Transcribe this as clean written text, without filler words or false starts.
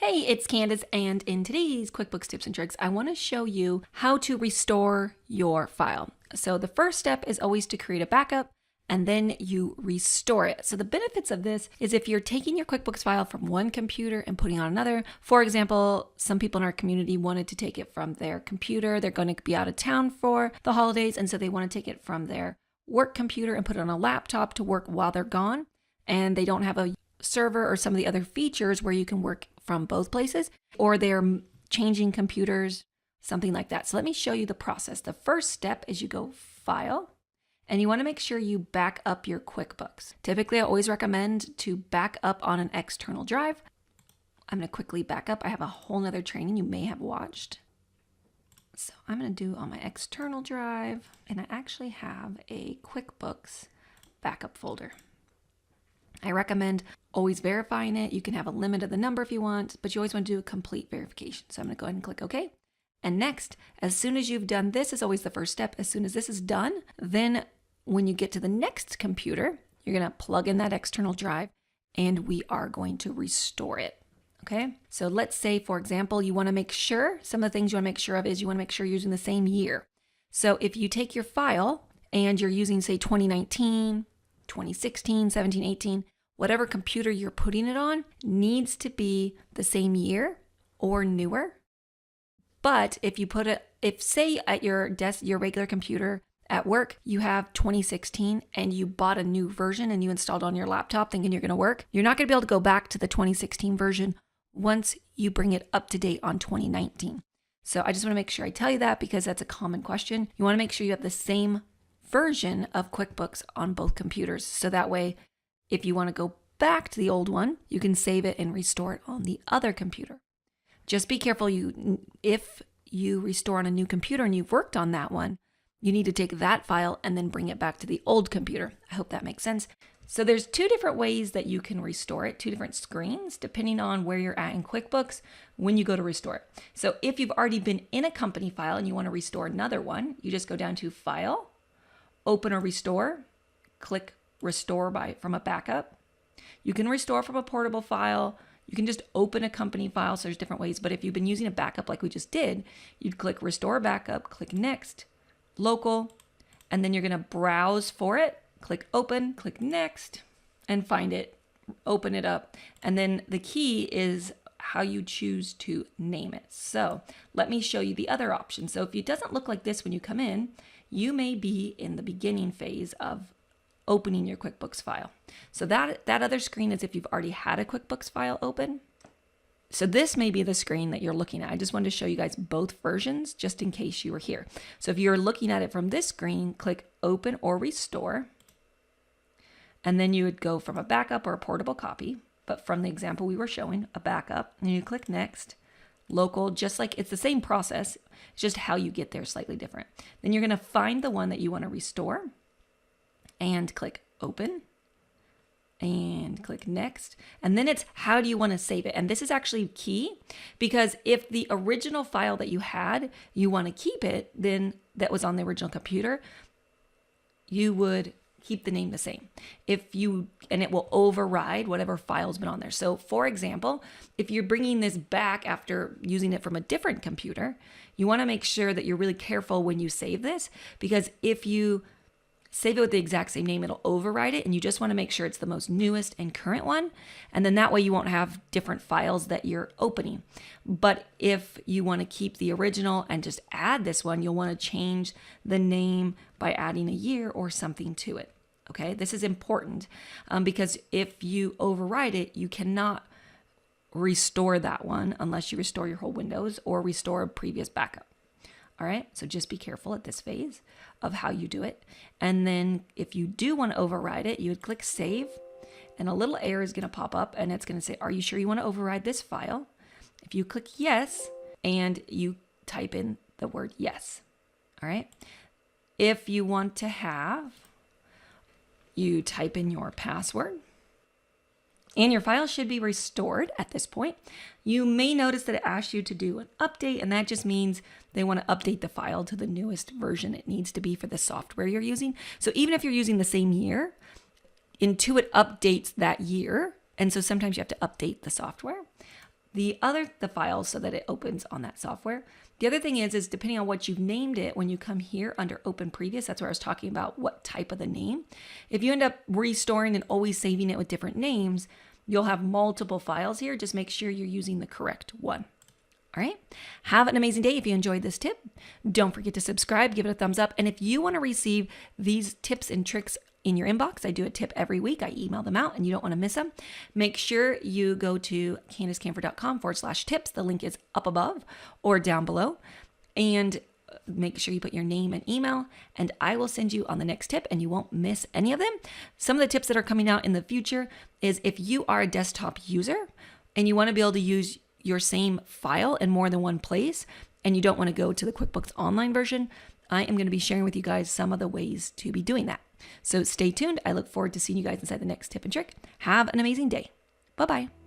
Hey, it's Candace, and in today's QuickBooks tips and tricks, I want to show you how to restore your file. So the first step is always to create a backup, and then you restore it. So the benefits of this is if you're taking your QuickBooks file from one computer and putting it on another. For example, some people in our community wanted to take it from their computer. They're going to be out of town for the holidays, and so they want to take it from their work computer and put it on a laptop to work while they're gone, and they don't have a server or some of the other features where you can work from both places, or they're changing computers, something like that. So let me show you the process. The first step is you go File, and you want to make sure you back up your QuickBooks. Typically, I always recommend to back up on an external drive. I'm going to quickly back up. I have a whole nother training you may have watched. So I'm going to do on my external drive, and I actually have a QuickBooks backup folder. I recommend always verifying it. You can have a limit of the number if you want, but you always want to do a complete verification. So I'm going to go ahead and click OK. And next, as soon as you've done this, is always the first step. As soon as this is done, then when you get to the next computer, you're going to plug in that external drive and we are going to restore it. Okay. So let's say, for example, you want to make sure, some of the things you want to make sure of is you want to make sure you're using the same year. So if you take your file and you're using, say, 2019, 2016, 17, 18, whatever computer you're putting it on needs to be the same year or newer. But if you put it, if say at your desk, your regular computer at work, you have 2016 and you bought a new version and you installed on your laptop thinking you're going to work, you're not going to be able to go back to the 2016 version once you bring it up to date on 2019. So I just want to make sure I tell you that because that's a common question. You want to make sure you have the same version of QuickBooks on both computers. So that way, if you want to go back to the old one, you can save it and restore it on the other computer. Just be careful, if you restore on a new computer and you've worked on that one, you need to take that file and then bring it back to the old computer. I hope that makes sense. So there's two different ways that you can restore it, two different screens, depending on where you're at in QuickBooks when you go to restore it. So if you've already been in a company file and you want to restore another one, you just go down to File, Open or Restore, click Restore from a backup. You can restore from a portable file. You can just open a company file. So there's different ways. But if you've been using a backup like we just did, you'd click Restore Backup, click Next, Local, and then you're going to browse for it. Click Open, click Next, and find it. Open it up. And then the key is how you choose to name it. So let me show you the other option. So if it doesn't look like this when you come in, you may be in the beginning phase of opening your QuickBooks file. So that other screen is if you've already had a QuickBooks file open. So this may be the screen that you're looking at. I just wanted to show you guys both versions just in case you were here. So if you're looking at it from this screen, click Open or Restore. And then you would go from a backup or a portable copy, but from the example we were showing, a backup, and you click Next, Local, just like it's the same process, it's just how you get there slightly different. Then you're going to find the one that you want to restore and click Open and click Next. And then it's how do you want to save it? And this is actually key because if the original file that you had, you want to keep it, then that was on the original computer, you would keep the name the same. And it will override whatever file's been on there. So for example, if you're bringing this back after using it from a different computer, you want to make sure that you're really careful when you save this, because if you save it with the exact same name, it'll override it, and you just want to make sure it's the most newest and current one, and then that way you won't have different files that you're opening. But if you want to keep the original and just add this one, you'll want to change the name by adding a year or something to it. Okay, this is important because if you override it, you cannot restore that one unless you restore your whole Windows or restore a previous backup. All right, so just be careful at this phase of how you do it. And then if you do want to override it, you would click Save, and a little error is going to pop up, and it's going to say, are you sure you want to override this file? If you click Yes, and you type in the word Yes. All right, if you want to have, you type in your password. And your file should be restored at this point. You may notice that it asks you to do an update, and that just means they want to update the file to the newest version it needs to be for the software you're using. So even if you're using the same year, Intuit updates that year, and so sometimes you have to update the software. the files so that it opens on that software. The other thing is depending on what you've named it, when you come here under Open Previous, that's where I was talking about what type of the name. If you end up restoring and always saving it with different names, you'll have multiple files here. Just make sure you're using the correct one. All right. Have an amazing day. If you enjoyed this tip, don't forget to subscribe, give it a thumbs up. And if you want to receive these tips and tricks in your inbox, I do a tip every week. I email them out and you don't want to miss them. Make sure you go to CandiceCamphor.com/tips. The link is up above or down below. And make sure you put your name and email, and I will send you on the next tip and you won't miss any of them. Some of the tips that are coming out in the future is if you are a desktop user and you want to be able to use your same file in more than one place and you don't want to go to the QuickBooks Online version, I am going to be sharing with you guys some of the ways to be doing that. So stay tuned. I look forward to seeing you guys inside the next tip and trick. Have an amazing day. Bye-bye.